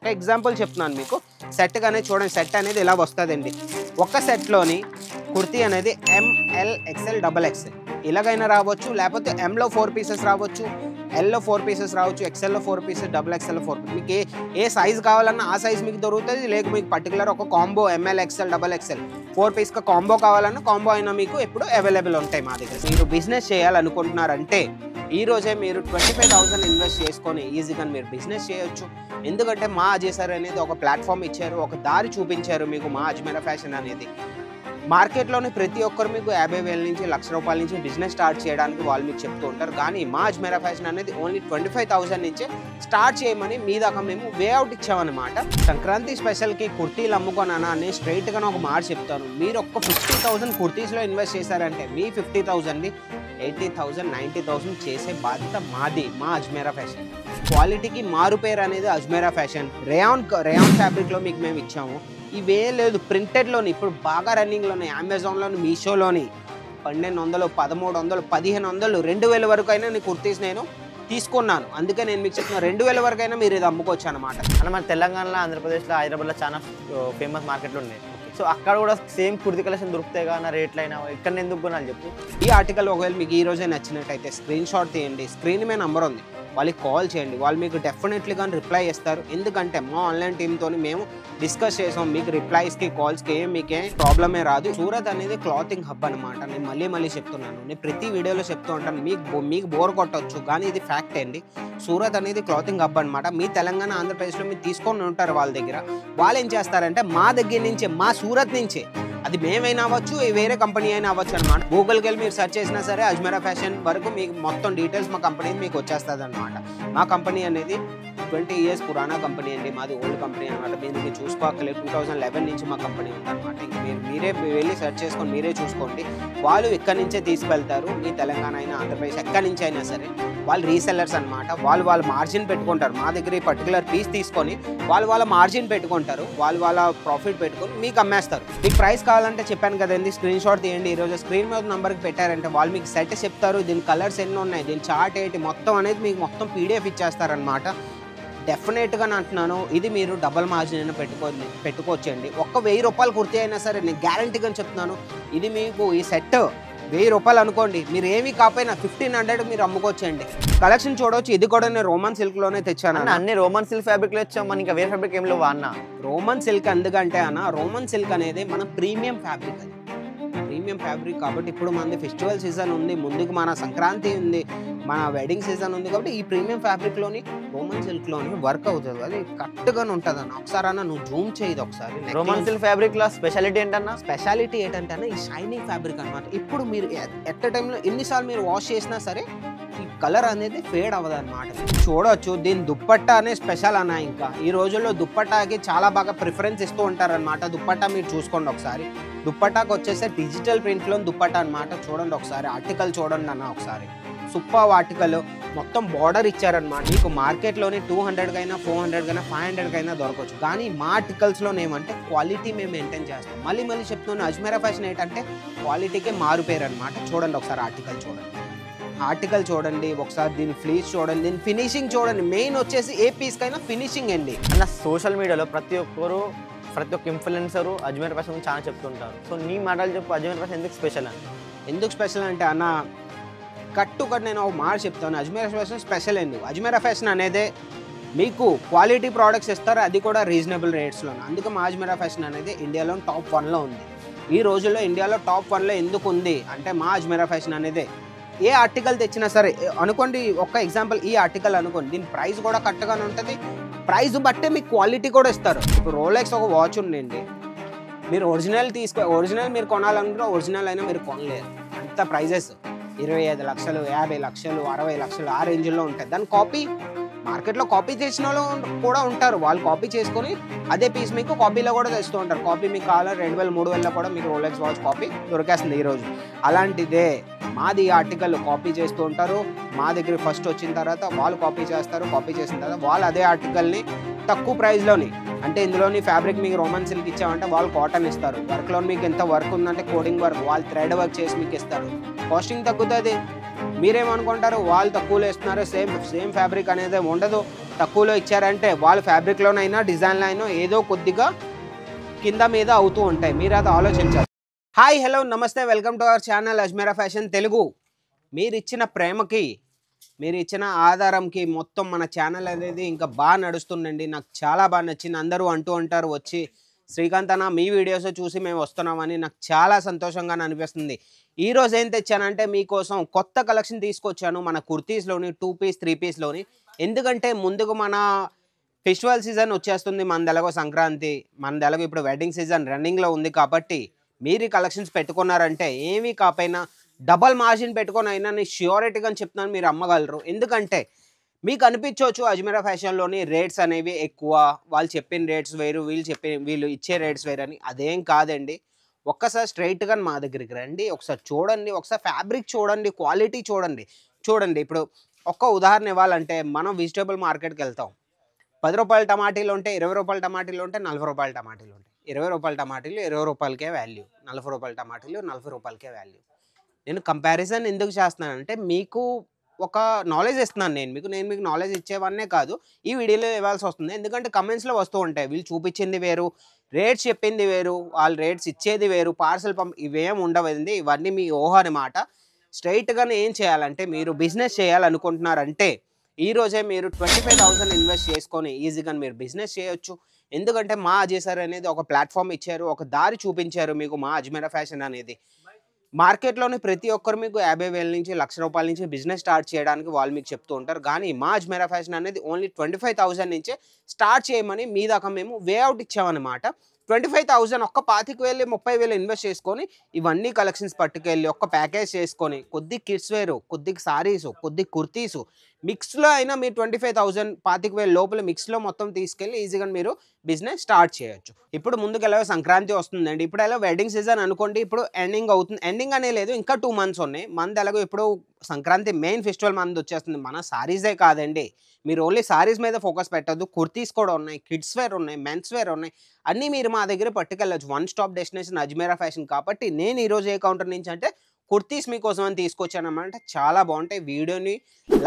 ఒక ఎగ్జాంపుల్ చెప్తున్నాను మీకు. సెట్ అనేది చూడండి, సెట్ అనేది ఇలా వస్తుందండి. ఒక సెట్లోని కుర్తీ అనేది ఎంఎల్ ఎక్స్ఎల్ డబల్ ఎక్స్ఎల్ ఇలాగైనా రావచ్చు, లేకపోతే ఎంలో 4 పీసెస్ రావచ్చు, ఎల్లో 4 పీసెస్ రావచ్చు, ఎక్స్ఎల్లో 4 పీసెస్, డబుల్ ఎక్స్ఎల్లో 4 పీసెస్. మీకు ఏ సైజ్ కావాలన్నా ఆ సైజ్ మీకు దొరుకుతుంది. లేక మీకు పర్టికులర్ ఒక combo M L XL double XL 4 పీస్గా కాంబో కావాలన్నా కాంబో అయినా మీకు ఎప్పుడు అవైలబుల్ ఉంటాయి మా దగ్గర. మీరు బిజినెస్ చేయాలనుకుంటున్నారంటే ఈ రోజే మీరు 25,000 ఇన్వెస్ట్ చేసుకొని ఈజీగా మీరు బిజినెస్ చేయొచ్చు. ఎందుకంటే మా అజయ్ సార్ అనేది ఒక ప్లాట్ఫామ్ ఇచ్చారు, ఒక దారి చూపించారు మీకు. మా అజ్మీరా ఫ్యాషన్ అనేది మార్కెట్లోని ప్రతి ఒక్కరు మీకు 50,000 నుంచి ₹1,00,000 నుంచి బిజినెస్ స్టార్ట్ చేయడానికి వాళ్ళు మీకు చెప్తూ ఉంటారు. కానీ మా అజ్మీరా ఫ్యాషన్ అనేది ఓన్లీ 25,000 నుంచే స్టార్ట్ చేయమని మీ దాకా మేము వేఅవుట్ ఇచ్చామన్నమాట. సంక్రాంతి స్పెషల్కి కుర్తీలు అమ్ముకోనన్నా నేను స్ట్రైట్గా ఒక మాట చెప్తాను. మీరు ఒక్క 50,000 కుర్తీస్లో ఇన్వెస్ట్ చేశారంటే మీ 50,000ని 80,000 90,000 చేసే బాధ్యత మాది, మా అజ్మీరా ఫ్యాషన్. క్వాలిటీకి మారు పేరు అనేది అజ్మీరా ఫ్యాషన్. రేయాన్ ఫ్యాబ్రిక్లో మీకు మేము ఇచ్చాము. ఇవే లేదు ప్రింటెడ్లోని ఇప్పుడు బాగా రన్నింగ్లోని అమెజాన్లోని, మీషోలోని 1,200 1,300 1,500 2,000 వరకు అయినా నీ కుర్తీస్ నేను తీసుకున్నాను. అందుకే నేను మీకు చెప్తున్నా 2,000 వరకు అయినా మీరు ఇది అమ్ముకోవచ్చు అనమాట. అన్న మన తెలంగాణలో, ఆంధ్రప్రదేశ్లో, హైదరాబాద్లో చాలా ఫేమస్ మార్కెట్లు ఉన్నాయి. సో అక్కడ కూడా సేమ్ కుర్తీ కలెక్షన్ దొరుకుతాయి కానీ రేట్లు అయినా ఇక్కడ ఎందుకు కొనాలి చెప్పు. ఈ ఆర్టికల్ ఒకవేళ మీకు ఈ రోజే నచ్చినట్టయితే స్క్రీన్ షాట్ తీయండి, స్క్రీన్ మీద నంబర్ ఉంది, వాళ్ళకి కాల్ చేయండి. వాళ్ళు మీకు డెఫినెట్లీ కానీ రిప్లై చేస్తారు. ఎందుకంటే మా ఆన్లైన్ టీమ్తో మేము డిస్కస్ చేసాం. మీకు రిప్లైస్కి కాల్స్కి మీకేం ప్రాబ్లమే రాదు. సూరత్ అనేది క్లాతింగ్ హబ్ అనమాట. నేను మళ్ళీ చెప్తున్నాను, నేను ప్రతి వీడియోలో చెప్తూ ఉంటాను. మీకు బోర్ కొట్టవచ్చు కానీ ఇది ఫ్యాక్ట్ అండి. సూరత్ అనేది క్లాతింగ్ హబ్ అనమాట. మీ తెలంగాణ ఆంధ్రప్రదేశ్లో మీరు తీసుకొని ఉంటారు వాళ్ళ దగ్గర. వాళ్ళు ఏం చేస్తారంటే మా దగ్గర నుంచే, మా సూరత్ నుంచే, అది మేమైనా అవ్వచ్చు, వేరే కంపెనీ అయినా అవ్వచ్చు అనమాట. గూగుల్కి వెళ్ళి మీరు సెర్చ్ చేసినా సరే అజ్మీరా ఫ్యాషన్ వరకు మీకు మొత్తం డీటెయిల్స్ మా కంపెనీ మీకు వచ్చేస్తుంది అనమాట. మా కంపెనీ అనేది 20 years పురాణా కంపెనీ అండి. మాది ఓల్డ్ కంపెనీ అనమాట. మీరు చూసుకోక్కర్లేదు. 2011 నుంచి మా కంపెనీ ఉందన్నమాట. ఇంక మీరే వెళ్ళి సెర్చ్ చేసుకొని మీరే చూసుకోండి. వాళ్ళు ఎక్కడి నుంచే తీసుకెళ్తారు. మీ తెలంగాణ అయినా ఆంధ్రప్రదేశ్ ఎక్కడి నుంచి అయినా సరే వాళ్ళు రీసెల్లర్స్ అనమాట. వాళ్ళు మార్జిన్ పెట్టుకుంటారు. మా దగ్గర ఈ పర్టికులర్ పీస్ తీసుకొని వాళ్ళ మార్జిన్ పెట్టుకుంటారు. వాళ్ళ ప్రాఫిట్ పెట్టుకొని మీకు అమ్మేస్తారు. మీకు ప్రైస్ కావాలంటే చెప్పాను కదండి, స్క్రీన్ షాట్ తీయండి. ఈరోజు స్క్రీన్ మీద నెంబర్కి పెట్టారంటే వాళ్ళు మీకు సెట్ చెప్తారు. దీని కలర్స్ ఎన్ని ఉన్నాయి, దీని చార్ట్ ఏంటి, మొత్తం అనేది మీకు మొత్తం PDF ఇచ్చేస్తారనమాట. డెఫినెట్గా అంటున్నాను, ఇది మీరు డబల్ మార్జిన్ అయినా పెట్టుకోవచ్చండి. ఒక్క ₹1,000 కుర్తీ అయినా సరే నేను గ్యారంటీగా చెప్తున్నాను. ఇది మీకు ఈ సెట్ ₹1,000 అనుకోండి, మీరు ఏమీ కాకపోయినా 1,500 మీరు అమ్ముకోవచ్చండి. కలెక్షన్ చూడవచ్చు. ఇది కూడా నేను రోమన్ సిల్క్లోనే తెచ్చాను. అన్ని రోమన్ సిల్క్ ఫ్యాబ్రిక్లో వచ్చాం, మన ఇంకా వేరే ఫ్యాబ్రిక్ ఏం లేవు అన్న. రోమన్ సిల్క్ ఎందుకంటే అన్న, రోమన్ సిల్క్ అనేది మన ప్రీమియం ఫ్యాబ్రిక్. అది ప్రీమియం ఫ్యాబ్రిక్ కాబట్టి ఇప్పుడు మనది ఫెస్టివల్ సీజన్ ఉంది, ముందుకు మన సంక్రాంతి ఉంది, మన వెడ్డింగ్ సీజన్ ఉంది. కాబట్టి ఈ ప్రీమియం ఫ్యాబ్రిక్లోని రోమన్ సిల్క్లోని వర్క్ అవుతుంది. అది కరెక్ట్గానే ఉంటుంది అన్న. ఒకసారి అన్న నువ్వు జూమ్ చేయదు ఒకసారి. రోమన్ సిల్క్ ఫ్యాబ్రిక్లో స్పెషాలిటీ ఏంటన్నా? స్పెషాలిటీ ఏంటంటే అన్న, ఈ షైనింగ్ ఫ్యాబ్రిక్ అనమాట. ఇప్పుడు మీరు ఎట్ టైంలో ఎన్నిసార్లు మీరు వాష్ చేసినా సరే ఈ కలర్ అనేది ఫేడ్ అవ్వదు అనమాట. చూడవచ్చు. దీని దుప్పట్టా అనే స్పెషల్ అన్న. ఇంకా ఈ రోజుల్లో దుప్పట్టాకి చాలా బాగా ప్రిఫరెన్స్ ఇస్తూ ఉంటారనమాట. దుప్పట్టా మీరు చూసుకోండి ఒకసారి. దుప్పట్టాకి వచ్చేసి డిజిటల్ ప్రింట్లో దుప్పట్టా అనమాట. చూడండి ఒకసారి, ఆర్టికల్ చూడండి అన్న ఒకసారి. సూపర్ ఆర్టికల్, మొత్తం బార్డర్ ఇచ్చారనమాట. మీకు మార్కెట్లోని 200 కైనా 400 కైనా 500 కైనా దొరకవచ్చు. కానీ మా ఆర్టికల్స్లో ఏమంటే క్వాలిటీ మేము మెయింటైన్ చేస్తాం. మళ్ళీ చెప్తున్నాను, అజ్మీరా ఫ్యాషన్ ఏంటంటే క్వాలిటీకే మారు పేరు అనమాట. చూడండి ఒకసారి ఆర్టికల్ చూడండి ఒకసారి. దీని ఫ్లీస్ చూడండి, దీని ఫినిషింగ్ చూడండి. మెయిన్ వచ్చేసి ఏ పీస్కైనా ఫినిషింగ్ అండి. అన్న సోషల్ మీడియాలో ప్రతి ఒక్క ఇన్ఫ్లుయెన్సర్ అజ్మీరా ఫ్యాషన్ చాలా చెప్తుంటారు. సో నీ మాటలు చెప్పు, అజ్మీరా ఫ్యాషన్ ఎందుకు స్పెషల్ అని? ఎందుకు స్పెషల్ అంటే అన్న, కట్టు నేను ఒక మాట చెప్తాను. అజ్మీరా ఫ్యాషన్ స్పెషల్ ఎందుకు? అజ్మీరా ఫ్యాషన్ అనేది మీకు క్వాలిటీ ప్రోడక్ట్స్ ఇస్తారు, అది కూడా రీజనబుల్ రేట్స్లో. అందుకే మా అజ్మీరా ఫ్యాషన్ అనేది ఇండియాలో టాప్ 1లో ఉంది. ఈ రోజుల్లో ఇండియాలో టాప్ 1లో ఎందుకు ఉంది అంటే మా అజ్మీరా ఫ్యాషన్ అనేది ఏ ఆర్టికల్ తెచ్చినా సరే అనుకోండి. ఒక్క ఎగ్జాంపుల్ ఈ ఆర్టికల్ అనుకోండి, దీని ప్రైస్ కూడా కరెక్ట్గానే ఉంటుంది. ప్రైస్ బట్టే మీకు క్వాలిటీ కూడా ఇస్తారు. ఇప్పుడు రోలెక్స్ ఒక వాచ్ ఉండండి, మీరు ఒరిజినల్ మీరు కొనాలనుకుంటే ఒరిజినల్ అయినా మీరు కొనలేరు. అంత ప్రైజెస్ 25 లక్షలు 50 లక్షలు 60 లక్షలు ఆ రేంజ్లో ఉంటాయి. దాని కాపీ మార్కెట్లో కాపీ చేసిన వాళ్ళు కూడా ఉంటారు. వాళ్ళు కాపీ చేసుకొని అదే పీస్ మీకు కాపీలో కూడా తెస్తూ ఉంటారు. కాపీ మీకు కావాలి 2,000 3,000లో కూడా మీకు రోలెక్స్ వాచ్ కాపీ దొరికేస్తుంది ఈరోజు. అలాంటిదే మాది ఆర్టికల్ కాపీ చేస్తూ ఉంటారు. మా దగ్గర ఫస్ట్ వచ్చిన తర్వాత వాళ్ళు కాపీ చేస్తారు. కాపీ చేసిన తర్వాత వాళ్ళు అదే ఆర్టికల్ని తక్కువ ప్రైస్లోని, అంటే ఇందులోని ఫ్యాబ్రిక్ మీకు రోమన్ సిల్క్ ఇచ్చామంటే వాళ్ళు కాటన్ ఇస్తారు. వర్క్లో మీకు ఎంత వర్క్ ఉందంటే కోడింగ్ వర్క్, వాళ్ళు థ్రెడ్ వర్క్ చేసి మీకు ఇస్తారు. కాస్టింగ్ తగ్గుతుంది. మీరేమనుకుంటారు వాళ్ళు తక్కువలో ఇస్తున్నారు, సేమ్ ఫ్యాబ్రిక్ అనేది ఉండదు. తక్కువలో ఇచ్చారంటే వాళ్ళు ఫ్యాబ్రిక్లోనైనా డిజైన్లో అయినా ఏదో కొద్దిగా కింద మీద అవుతూ ఉంటాయి. మీరు అది ఆలోచించాలి. హాయ్ హలో నమస్తే, welcome to our channel Ajmeera fashion Telugu. మీరు ఇచ్చిన ప్రేమకి, మీరు ఇచ్చిన ఆధారంకి మొత్తం మన ఛానల్ అనేది ఇంకా బాగా నడుస్తుందండి. నాకు చాలా బాగా నచ్చింది. అందరూ అంటూ ఉంటారు వచ్చి, శ్రీకాంత్ అన్న మీ వీడియోస్ చూసి మేము వస్తున్నామని. నాకు చాలా సంతోషంగా అనిపిస్తుంది. ఈరోజు ఏం తెచ్చానంటే మీకోసం కొత్త కలెక్షన్ తీసుకొచ్చాను మన కుర్తీస్లోని 2 పీస్ 3 పీస్లోని. ఎందుకంటే ముందుకు మన ఫెస్టివల్ సీజన్ వచ్చేస్తుంది. మనదెలాగో సంక్రాంతి, మనదెలాగో ఇప్పుడు వెడ్డింగ్ సీజన్ రన్నింగ్లో ఉంది. కాబట్టి మీరు కలెక్షన్స్ పెట్టుకున్నారంటే ఏమీ కాకపోయినా డబల్ మార్జిన్ పెట్టుకొని అయినా నేను ష్యూరిటీగా చెప్తున్నాను మీరు అమ్మగలరు. ఎందుకంటే మీకు అనిపించవచ్చు అజ్మీరా ఫ్యాషన్లోని రేట్స్ అనేవి ఎక్కువ, వాళ్ళు చెప్పిన రేట్స్ వేరు, వీళ్ళు ఇచ్చే రేట్స్ వేరు అని. అదేం కాదండి. ఒక్కసారి స్ట్రైట్గా మా దగ్గరికి రండి, ఒకసారి చూడండి, ఒకసారి ఫ్యాబ్రిక్ చూడండి, క్వాలిటీ చూడండి. ఇప్పుడు ఒక్క ఉదాహరణ ఇవ్వాలంటే మనం వెజిటేబుల్ మార్కెట్కి వెళ్తాం. 10 రూపాయల టమాటీలు ఉంటే 20 రూపాయల టమాటీలు ఉంటే 40 రూపాయల టమాటీలు ఉంటాయి. 20 రూపాయల టమాటీలు 20 రూపాయలకే వాల్యూ, 40 రూపాయల టమాటీలు 40 రూపాయలకే వాల్యూ. నేను కంపారిజన్ ఎందుకు చేస్తున్నానంటే మీకు ఒక నాలెడ్జ్ ఇస్తున్నాను. నేను మీకు నాలెడ్జ్ ఇచ్చేవన్నే కాదు, ఈ వీడియోలో ఇవ్వాల్సి వస్తుంది. ఎందుకంటే కమెంట్స్లో వస్తూ ఉంటాయి, వీళ్ళు చూపించింది వేరు, రేట్స్ చెప్పింది వేరు, వాళ్ళు రేట్స్ ఇచ్చేది వేరు, పార్సల్ ఇవేం ఉండవండి. ఇవన్నీ మీ ఊహ అనమాట. స్ట్రైట్గానే ఏం చేయాలంటే మీరు బిజినెస్ చేయాలనుకుంటున్నారంటే ఈరోజే మీరు 25,000 ఇన్వెస్ట్ చేసుకొని ఈజీగా మీరు బిజినెస్ చేయొచ్చు. ఎందుకంటే మా అజయ్ సార్ అనేది ఒక ప్లాట్ఫామ్ ఇచ్చారు, ఒక దారి చూపించారు మీకు. మా అజ్మీరా ఫ్యాషన్ అనేది మార్కెట్లోని ప్రతి ఒక్కరు మీకు 50,000 నుంచి ₹1,00,000 నుంచి బిజినెస్ స్టార్ట్ చేయడానికి వాళ్ళు మీకు చెప్తూ ఉంటారు. కానీ మా అజ్మీరా ఫ్యాషన్ అనేది ఓన్లీ 25,000 నుంచే స్టార్ట్ చేయమని మీ దాకా మేము వేఅవుట్ ఇచ్చామన్నమాట. 25,000 ఒక్క 25,000 30,000 ఇన్వెస్ట్ చేసుకొని ఇవన్నీ కలెక్షన్స్ పట్టుకెళ్ళి ఒక్క ప్యాకేజ్ చేసుకొని కొద్ది కిడ్స్ వేరు, కొద్ది సారీసు, కొద్ది కుర్తీసు మిక్స్లో అయినా మీరు 25,000 25,000 లోపల మిక్స్లో మొత్తం తీసుకెళ్ళి ఈజీగా మీరు బిజినెస్ స్టార్ట్ చేయొచ్చు. ఇప్పుడు ముందుకు ఎలా సంక్రాంతి వస్తుందండి, ఇప్పుడు ఎలా వెడ్డింగ్ సీజన్ అనుకోండి, ఇప్పుడు ఎండింగ్ అవుతుంది. ఎండింగ్ అనే లేదు, ఇంకా 2 మంత్స్ ఉన్నాయి. మంత్ ఎలాగో ఇప్పుడు సంక్రాంతి మెయిన్ ఫెస్టివల్ మంత్ వచ్చేస్తుంది. మన సారీసే కాదండి, మీరు ఓన్లీ సారీస్ మీద ఫోకస్ పెట్టద్దు, కుర్తీస్ కూడా ఉన్నాయి, కిడ్స్ వేర్ ఉన్నాయి, మెన్స్ వేర్ ఉన్నాయి, అన్నీ మీరు మా దగ్గర పట్టుకెళ్ళచ్చు. One stop destination Ajmera fashion. కాబట్టి నేను ఈరోజు ఏ కౌంటర్ నుంచి అంటే కుర్తీస్ మీకోసం అని తీసుకొచ్చాను అన్నమాట. చాలా బాగుంటాయి. వీడియోని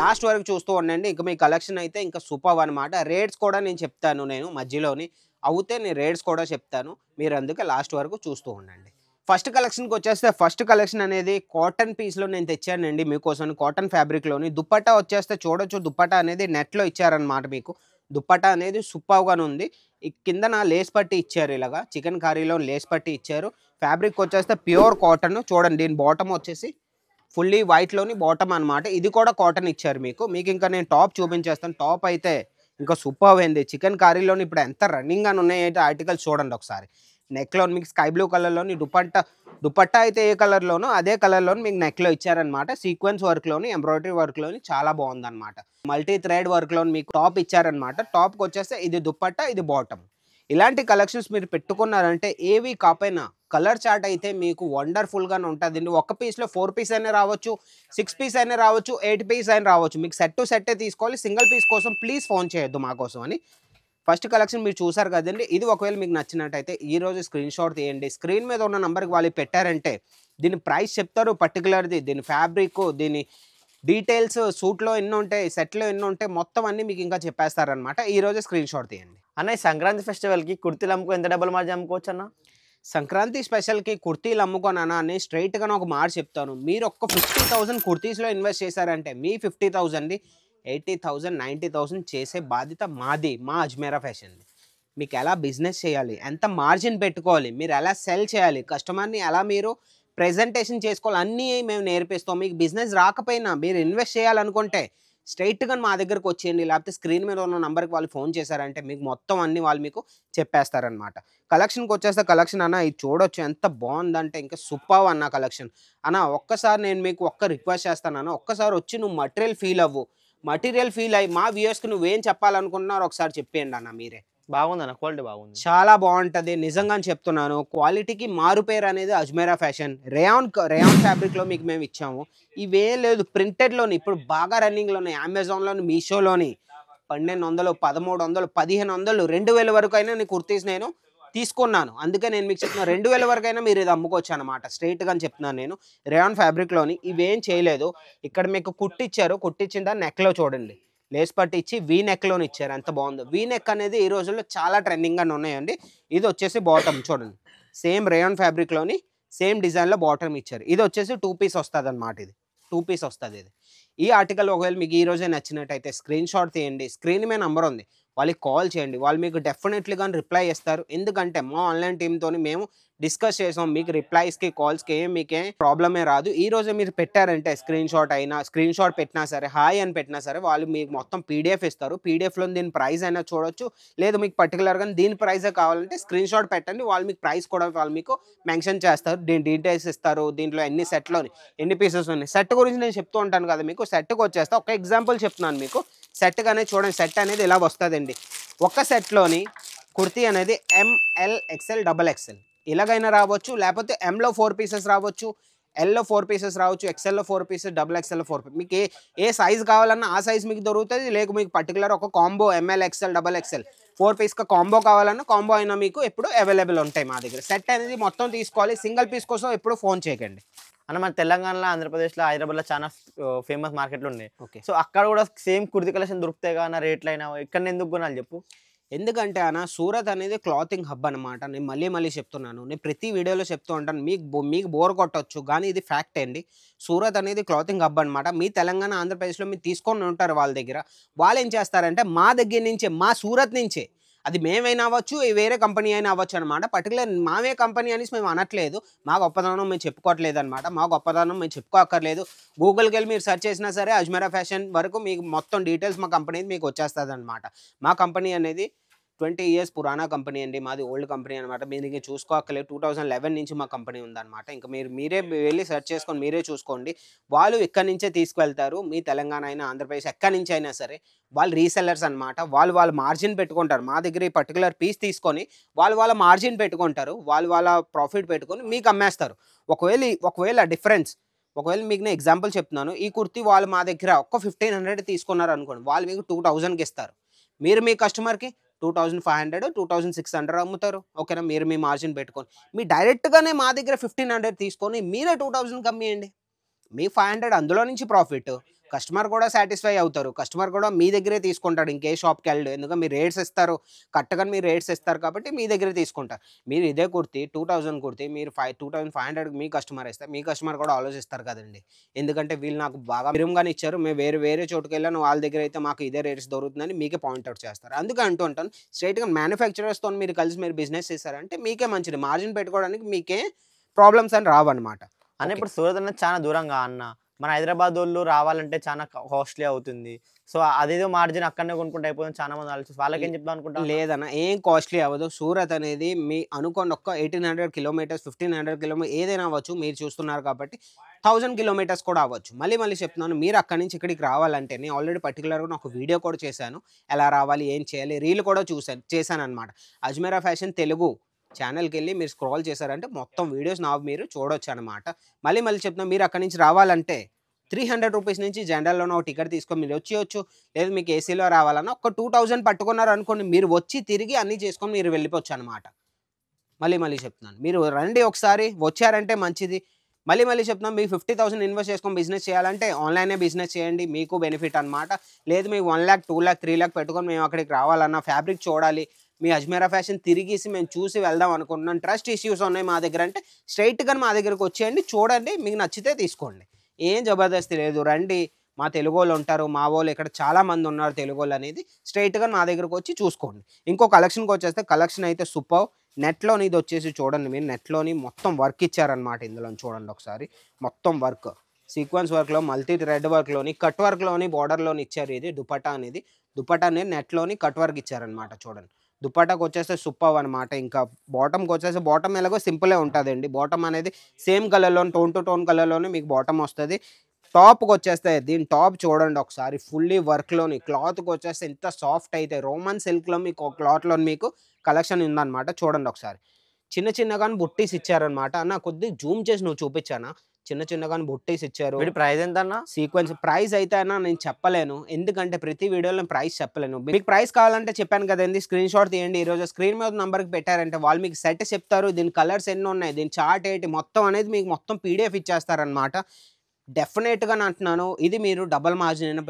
లాస్ట్ వరకు చూస్తూ ఉండండి. ఇంకా మీ కలెక్షన్ అయితే ఇంకా సూపర్ అనమాట. రేట్స్ కూడా నేను చెప్తాను, నేను మధ్యలోని అవుతే నేను రేట్స్ కూడా చెప్తాను. మీరు అందుకే లాస్ట్ వరకు చూస్తూ ఉండండి. ఫస్ట్ కలెక్షన్కి వచ్చేస్తే ఫస్ట్ కలెక్షన్ అనేది కాటన్ పీస్లో నేను తెచ్చానండి మీకోసం. కాటన్ ఫ్యాబ్రిక్లోని దుప్పట్టా వచ్చేస్తే చూడొచ్చు. దుప్పట్టా అనేది నెట్లో ఇచ్చారనమాట మీకు. దుప్పట్టా అనేది సూపర్గానే ఉంది. ఈ కిందన లేస్ పట్టి ఇచ్చారు, ఇలాగా చికెన్ కర్రీలో లేస్ పట్టి ఇచ్చారు. ఫ్యాబ్రిక్ వచ్చేస్తే ప్యూర్ కాటన్. చూడండి, దీని బాటమ్ వచ్చేసి ఫుల్లీ వైట్లోని బాటమ్ అనమాట. ఇది కూడా కాటన్ ఇచ్చారు మీకు. ఇంకా నేను టాప్ చూపించేస్తాను. టాప్ అయితే ఇంకా సూపర్ అయింది. చికెన్ కర్రీలోని ఇప్పుడు ఎంత రన్నింగ్ అని ఉన్నాయంటే ఆర్టికల్స్ చూడండి ఒకసారి. నెక్లో మీకు స్కై బ్లూ కలర్లోని దుపట్టా అయితే ఏ కలర్లోనో అదే కలర్లోని మీకు నెక్లో ఇచ్చారనమాట. సీక్వెన్స్ వర్క్లోని, ఎంబ్రాయిడరీ వర్క్లోని చాలా బాగుందన్నమాట. మల్టీ థ్రెడ్ వర్క్లోని మీకు టాప్ ఇచ్చారనమాట. టాప్కి వచ్చేస్తే ఇది దుపట్టా, ఇది బాటమ్. ఇలాంటి కలెక్షన్స్ మీరు పెట్టుకున్నారంటే ఏవి కాకపోయినా కలర్ చార్ట్ అయితే మీకు వండర్ఫుల్గానే ఉంటుందండి. ఒక పీస్లో 4 పీస్ అయినా రావచ్చు, 6 పీస్ అయినా రావచ్చు, 8 పీస్ అయినా రావచ్చు. మీకు సెట్ టు సెట్టే తీసుకోవాలి. సింగిల్ పీస్ కోసం ప్లీజ్ ఫోన్ చేయొద్దు మా కోసం అని. ఫస్ట్ కలెక్షన్ మీరు చూసారు కదండి. ఇది ఒకవేళ మీకు నచ్చినట్టయితే ఈరోజు స్క్రీన్ షాట్ తీయండి. స్క్రీన్ మీద ఉన్న నెంబర్కి వాళ్ళు పెట్టారంటే దీని ప్రైస్ చెప్తారు పర్టికులర్ది, దీని ఫ్యాబ్రిక్, దీని డీటెయిల్స్, సూట్లో ఎన్ని ఉంటాయి, సెట్లో ఎన్ని ఉంటాయి, మొత్తం అన్నీ మీకు ఇంకా చెప్పేస్తారనమాట. ఈరోజు స్క్రీన్ షాట్ తీయండి. అన్న ఈ సంక్రాంతి ఫెస్టివల్కి కుర్తీలు అమ్ముకో ఎంత డబుల్ మార్జిన్ అమ్ముకోవచ్చు అన్న? సంక్రాంతి స్పెషల్కి కుర్తీలు అమ్ముకోనన్నా అని స్ట్రైట్గా ఒక మాట చెప్తాను. మీరు ఒక్క 50,000 కుర్తీస్లో ఇన్వెస్ట్ చేశారంటే మీ 50,000ని 80,000 90,000 చేసే బాధ్యత మాది, మా అజ్మీరా ఫ్యాషన్ది. మీకు ఎలా బిజినెస్ చేయాలి, ఎంత మార్జిన్ పెట్టుకోవాలి, మీరు ఎలా సెల్ చేయాలి, కస్టమర్ని ఎలా మీరు ప్రెజెంటేషన్ చేసుకోవాలి, అన్నీ మేము నేర్పిస్తాం. మీకు బిజినెస్ రాకపోయినా మీరు ఇన్వెస్ట్ చేయాలనుకుంటే స్ట్రైట్గా మా దగ్గరకు వచ్చేయండి. లేకపోతే స్క్రీన్ మీద ఉన్న నెంబర్కి వాళ్ళు ఫోన్ చేశారంటే మీకు మొత్తం అన్నీ వాళ్ళు మీకు చెప్పేస్తారనమాట. కలెక్షన్కి వచ్చేస్తే కలెక్షన్ అన్న ఇది చూడొచ్చు ఎంత బాగుందంటే ఇంకా సూపర్ అన్న కలెక్షన్. అన్న ఒక్కసారి నేను మీకు రిక్వెస్ట్ చేస్తాను అన్న, ఒక్కసారి వచ్చి నువ్వు మటీరియల్ ఫీల్ అయ్యి మా వ్యూయర్స్కి నువ్వేం చెప్పాలనుకుంటున్నారో ఒకసారి చెప్పేయండి అన్న మీరే. బాగుందన్న, క్వాలిటీ బాగుంది, చాలా బాగుంటుంది నిజంగా చెప్తున్నాను. క్వాలిటీకి మారు పేరు అనేది అజ్మీరా ఫ్యాషన్. రేయాన్ ఫ్యాబ్రిక్లో మీకు మేము ఇచ్చాము. ఇవే లేదు ప్రింటెడ్లోని ఇప్పుడు బాగా రన్నింగ్లోని అమెజాన్లోని, మీషోలోని 1,200 1,300 1,500 2,000 వరకు అయినా నీ కుర్తీస్ నేను తీసుకున్నాను. అందుకే నేను మీకు చెప్తున్నా 2,000 వరకు అయినా మీరు ఇది అమ్ముకోవచ్చు అనమాట. స్ట్రైట్గా చెప్తున్నాను నేను. రేయాన్ ఫ్యాబ్రిక్లోని ఇవేం చేయలేదు. ఇక్కడ మీకు కుట్టిచ్చారు, కుట్టించిన దాన్ని నెక్లో చూడండి లేస్ పట్టి ఇచ్చి వీ నెక్లోని ఇచ్చారు. ఎంత బాగుందో. వీ నెక్ అనేది ఈ రోజుల్లో చాలా ట్రెండింగ్గా ఉన్నాయండి. ఇది వచ్చేసి బాటమ్ చూడండి, సేమ్ రేయాన్ ఫ్యాబ్రిక్లోని సేమ్ డిజైన్లో బాటమ్ ఇచ్చారు. ఇది వచ్చేసి 2 పీస్ వస్తుంది అనమాట. ఇది 2 పీస్ వస్తుంది. ఇది ఈ ఆర్టికల్ ఒకవేళ మీకు ఈ రోజే నచ్చినట్టయితే స్క్రీన్ షాట్ తీయండి. స్క్రీన్ మీద నంబర్ ఉంది, వాళ్ళకి కాల్ చేయండి. వాళ్ళు మీకు డెఫినెట్లీగా రిప్లై చేస్తారు. ఎందుకంటే మా ఆన్లైన్ టీంతో మేము డిస్కస్ చేసాం. మీకు రిప్లైస్కి కాల్స్కి మీకేం ప్రాబ్లమే రాదు. ఈ రోజే మీరు పెట్టారంటే స్క్రీన్ షాట్ అయినా, స్క్రీన్ షాట్ పెట్టినా సరే, హాయ్ అని పెట్టినా సరే, వాళ్ళు మీకు మొత్తం పీడిఎఫ్ ఇస్తారు. పీడిఎఫ్లో దీని ప్రైస్ అయినా చూడొచ్చు. లేదు మీకు పర్టికులర్గా దీని ప్రైజే కావాలంటే స్క్రీన్ షాట్ పెట్టండి. వాళ్ళు మీకు ప్రైస్ కూడా వాళ్ళు మీకు మెన్షన్ చేస్తారు. దీని డీటెయిల్స్ ఇస్తారు. దీంట్లో ఎన్ని సెట్లోని ఎన్ని పీసెస్ ఉన్నాయి. సెట్ గురించి నేను చెప్తూ ఉంటాను కదా మీకు. సెట్కి వచ్చేస్తే ఒక ఎగ్జాంపుల్ చెప్తున్నాను మీకు. సెట్ అనేది చూడండి, సెట్ అనేది ఇలా వస్తుందండి. ఒక సెట్లోని కుర్తీ అనేది ఎంఎల్ ఎక్స్ఎల్ డబల్ ఎక్స్ఎల్ ఇలాగైనా రావచ్చు, లేకపోతే ఎంలో 4 పీసెస్ రావచ్చు, ఎల్లో 4 పీసెస్ రావచ్చు, ఎక్స్ఎల్లో 4 పీసెస్, డబుల్ ఎక్స్ఎల్లో 4 పీసెస్. మీకు ఏ సైజ్ కావాలన్నా ఆ సైజ్ మీకు దొరుకుతుంది. లేక మీకు పర్టికులర్ ఒక combo M L XL double XL 4 పీస్కి కాంబో కావాలన్నా కాంబో అయినా మీకు ఎప్పుడు అవైలబుల్ ఉంటాయి మా దగ్గర. సెట్ అనేది మొత్తం తీసుకోవాలి. సింగిల్ పీస్ కోసం ఎప్పుడు ఫోన్ చేయకండి. అన్న మన తెలంగాణలో, ఆంధ్రప్రదేశ్లో, హైదరాబాద్లో చాలా ఫేమస్ మార్కెట్లు ఉన్నాయి. ఓకే. సో అక్కడ కూడా సేమ్ కుర్తి కలెక్షన్ దొరుకుతాయి కానీ రేట్లు అయినా ఇక్కడ ఎందుకు కొనాలి చెప్పు? ఎందుకంటే అన్న సూరత్ అనేది క్లాతింగ్ హబ్ అనమాట. నేను మళ్ళీ చెప్తున్నాను. నేను ప్రతి వీడియోలో చెప్తూ ఉంటాను. మీకు బోర్ కొట్టవచ్చు, కానీ ఇది ఫ్యాక్ట్ అండి. సూరత్ అనేది క్లాతింగ్ హబ్ అనమాట. మీ తెలంగాణ, ఆంధ్రప్రదేశ్లో మీరు తీసుకొని ఉంటారు వాళ్ళ దగ్గర. వాళ్ళు ఏం చేస్తారంటే మా దగ్గర నుంచే, మా సూరత్ నుంచే, అది మేమైనా అవ్వచ్చు, వేరే కంపెనీ అయినా అవ్వచ్చు అనమాట. పర్టికులర్ మావే కంపెనీ అనేసి మేము అనట్లేదు. మా గొప్పతనం మేము చెప్పుకోవట్లేదు అనమాట. మా గొప్పతనం మేము చెప్పుకోక్కర్లేదు. గూగుల్కి వెళ్ళి మీరు సెర్చ్ చేసినా సరే అజ్మీరా ఫ్యాషన్ వరకు మీకు మొత్తం డీటెయిల్స్ మా కంపెనీ మీకు వచ్చేస్తుంది అనమాట. మా కంపెనీ అనేది 20 ఇయర్స్ పురాణా కంపెనీ అండి. మాది ఓల్డ్ కంపెనీ అనమాట. మీరు ఇంక చూసుకోక్కర్లేదు. 2011 నుంచి మా కంపెనీ ఉందన్నమాట. ఇంకా మీరే వెళ్ళి సెర్చ్ చేసుకొని మీరే చూసుకోండి. వాళ్ళు ఇక్కడి నుంచే తీసుకువెళ్తారు. మీ తెలంగాణ అయినా, ఆంధ్రప్రదేశ్ ఎక్కడి నుంచి అయినా సరే వాళ్ళు రీసెల్లర్స్ అనమాట. వాళ్ళు మార్జిన్ పెట్టుకుంటారు. మా దగ్గర ఈ పర్టికులర్ పీస్ తీసుకొని వాళ్ళ మార్జిన్ పెట్టుకుంటారు. వాళ్ళ ప్రాఫిట్ పెట్టుకొని మీకు అమ్మేస్తారు. ఒకవేళ డిఫరెన్స్, ఒకవేళ మీకు నేను ఎగ్జాంపుల్ చెప్తున్నాను. ఈ కుర్తీ వాళ్ళు మా దగ్గర ఒక్క 1500 తీసుకున్నారు అనుకోండి, వాళ్ళు మీకు 2000కి ఇస్తారు. మీరు మీ కస్టమర్కి 2500, 2600 అమ్ముతారు. ఓకేనా? మీరు మీ మార్జిన్ పెట్టుకొని మీ డైరెక్ట్గానే మా దగ్గర 1500 తీసుకొని మీరే 2000కి అమ్మేయండి. మీ 500 అందులో నుంచి ప్రాఫిట్. కస్టమర్ కూడా సాటిస్ఫై అవుతారు. కస్టమర్ కూడా మీ దగ్గరే తీసుకుంటాడు, ఇంకే షాప్కి వెళ్ళడు. ఎందుకంటే మీరు రేట్స్ ఇస్తారు, కరెక్ట్గా మీరు రేట్స్ ఇస్తారు కాబట్టి మీ దగ్గరే తీసుకుంటారు. మీరు ఇదే కుర్తీ 2000 కుర్తీ మీరు 2500 మీ కస్టమర్ ఇస్తారు. మీ కస్టమర్ కూడా ఆలోచిస్తారు కదండి. ఎందుకంటే వీళ్ళు నాకు బాగా మిరంగానే ఇచ్చారు, మేము వేరే చోటుకి వెళ్ళాను, వాళ్ళ దగ్గర అయితే మాకు ఇదే రేట్స్ దొరుకుతుందని మీకే పాయింట్అవుట్ చేస్తారు. అందుకే అంటూ ఉంటాను, స్ట్రైట్గా మ్యానుఫ్యాక్చరర్స్తో మీరు కలిసి మీరు బిజినెస్ చేశారంటే మీకే మంచిది. మార్జిన్ పెట్టుకోవడానికి మీకే ప్రాబ్లమ్స్ అని రావన్నమాట. అన్న ఇప్పుడు సూరత్ అనేది చాలా దూరంగా అన్న, మన హైదరాబాద్ వాళ్ళు రావాలంటే చాలా కాస్ట్లీ అవుతుంది. సో అదేదో మార్జిన్ అక్కడనే కొనుక్కుంటే అయిపోతుంది. చాలా మంది ఆలోచిస్తారు. వాళ్ళకి ఏం చెప్తాం అనుకుంటా? లేదన్న, ఏం కాస్ట్లీ అవ్వదు. సూరత్ అనేది మీ అనుకోండి ఒక్క 1800 కిలోమీటర్స్, 1500 కిలోమీటర్స్ ఏదైనా అవ్వచ్చు. మీరు చూస్తున్నారు కాబట్టి 1000 కిలోమీటర్స్ కూడా అవ్వచ్చు. మళ్ళీ చెప్తున్నాను, మీరు అక్కడి నుంచి ఇక్కడికి రావాలంటే నేను ఆల్రెడీ పర్టికులర్గా ఒక వీడియో కూడా చేశాను. ఎలా రావాలి, ఏం చేయాలి, రీల్ కూడా చేశాను అనమాట. అజ్మీరా ఫ్యాషన్ తెలుగు ఛానల్కి వెళ్ళి మీరు స్క్రోల్ చేశారంటే మొత్తం వీడియోస్ మీరు చూడొచ్చు అనమాట. మళ్ళీ చెప్తున్నా, మీరు అక్కడి నుంచి రావాలంటే 300 రూపీస్ నుంచి జనరల్లోనే ఒక టికెట్ తీసుకొని మీరు వచ్చేయచ్చు. లేదు మీకు ఏసీలో రావాలన్నా ఒక 2000 పట్టుకున్నారు అనుకోండి, మీరు వచ్చి తిరిగి అన్నీ చేసుకొని మీరు వెళ్ళిపోవచ్చు అనమాట. మళ్ళీ చెప్తున్నాను, మీరు రండి ఒకసారి, వచ్చారంటే మంచిది. మళ్ళీ చెప్తున్నాను, మీకు 50,000 ఇన్వెస్ట్ చేసుకొని బిజినెస్ చేయాలంటే ఆన్లైనే బిజినెస్ చేయండి, మీకు బెనిఫిట్ అనమాట. లేదు మీకు 1 lakh, 2 lakh, 3 lakh పెట్టుకొని మేము అక్కడికి రావాలన్నా, ఫ్యాబ్రిక్ చూడాలి, మీ అజ్మీరా ఫ్యాషన్ తిరిగేసి మేము చూసి వెళ్దాం అనుకుంటున్నాం, ట్రస్ట్ ఇష్యూస్ ఉన్నాయి మా దగ్గర అంటే స్ట్రైట్గా మా దగ్గరకు వచ్చేయండి, చూడండి, మీకు నచ్చితే తీసుకోండి. ఏం జబర్దస్తి లేదు, రండి. మా తెలుగు వాళ్ళు ఉంటారు, మా వాళ్ళు ఇక్కడ చాలామంది ఉన్నారు తెలుగు వాళ్ళు అనేది. స్ట్రైట్గా మా దగ్గరకు వచ్చి చూసుకోండి. ఇంకో కలెక్షన్కి వచ్చేస్తే కలెక్షన్ అయితే సూపర్. నెట్లోని ఇది వచ్చేసి చూడండి, మీరు నెట్లోని మొత్తం వర్క్ ఇచ్చారనమాట. ఇందులో చూడండి ఒకసారి, మొత్తం వర్క్ సీక్వెన్స్ వర్క్లో, మల్టీ థ్రెడ్ వర్క్లోని, కట్ వర్క్లోని, బార్డర్లోని ఇచ్చారు. ఇది దుపట్టా అనేది నెట్లోని కట్ వర్క్ ఇచ్చారనమాట. చూడండి, దుపట్టాకు వచ్చేస్తే సూపర్ అనమాట. ఇంకా బాటమ్కి వచ్చేసి, బాటమ్ ఎలాగో సింపులే ఉంటుందండి. బాటమ్ అనేది సేమ్ కలర్లోని, టోన్ టు టోన్ కలర్లోనే మీకు బాటమ్ వస్తుంది. టాప్కి వచ్చేస్తే, దీని టాప్ చూడండి ఒకసారి, ఫుల్లీ వర్క్లోని, క్లాత్కి వచ్చేస్తే ఎంత సాఫ్ట్ అయితే, రోమన్ సిల్క్లో మీకు క్లాత్లో మీకు కలెక్షన్ ఉందన్నమాట. చూడండి ఒకసారి, చిన్నగా బుట్టీస్ ఇచ్చారనమాట. అన్న కొద్దిగా జూమ్ చేసి నువ్వు చూపించానా, చిన్నగా బుట్టీస్ ఇచ్చారు. ప్రైస్ ఎంత అన్న? సీక్వెన్స్ ప్రైస్ అయితే అన్న నేను చెప్పలేను, ఎందుకంటే ప్రతి వీడియోలో నేను ప్రైస్ చెప్పలేను. మీకు ప్రైస్ కావాలంటే చెప్పాను కదండి, స్క్రీన్ షాట్ తీయండి. ఈరోజు స్క్రీన్ మీద నంబర్కి పెట్టారంటే వాళ్ళు మీకు సెట్ చెప్తారు, దీని కలర్స్ ఎన్ని ఉన్నాయి, దీని చార్ట్ ఏంటి మొత్తం అనేది మీకు మొత్తం పీడిఎఫ్ ఇచ్చేస్తారనమాట. డెఫినెట్‌గా అంటున్నాను. ఇది మీరు డబుల్ మార్జిన్ అయినా